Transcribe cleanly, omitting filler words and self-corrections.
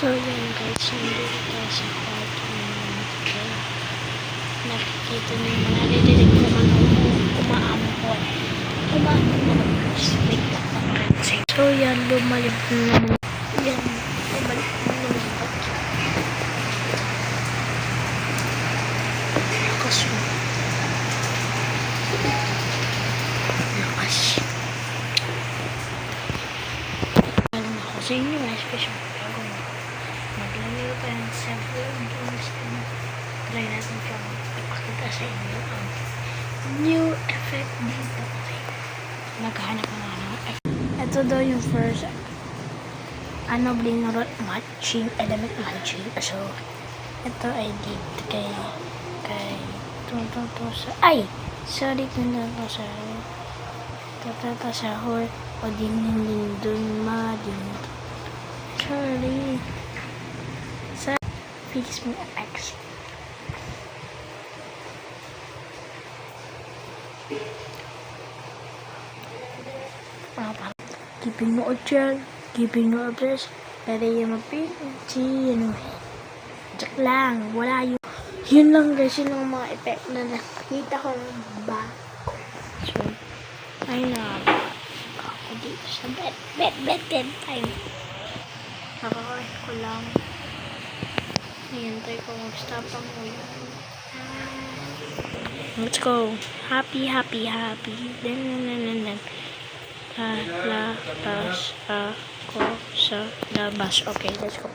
So yun guys, nandito tayo sa kwarto naman. Nakikita niyo mga nadidinig ko man umaambon. So yan, bumalik na naman. Yan, bumalik na naman. Lakas mo. Lakas. Alam ako sa inyo, especially maglalaro pa ng several games and try natin kang ipakita sa inyo ang new effect dito. Okay. Naghahanap ng effect. Ito daw yung first blinurot matching, element matching. So, ito ay dito kay to sa sorry to sa hor o din dun sorry sa fix mo X. Keeping no object, keeping no address, pero yung mapinchi, joke lang, wala yun lang guys, yun lang mga effect na nakita ko ng bago. So, ay na, ako dito sa bed time. Nakakain ko lang. Hintay ko mag-stop ang ulan. Let's go. Happy. Then. Lalabas ako sa labas. Okay, let's go.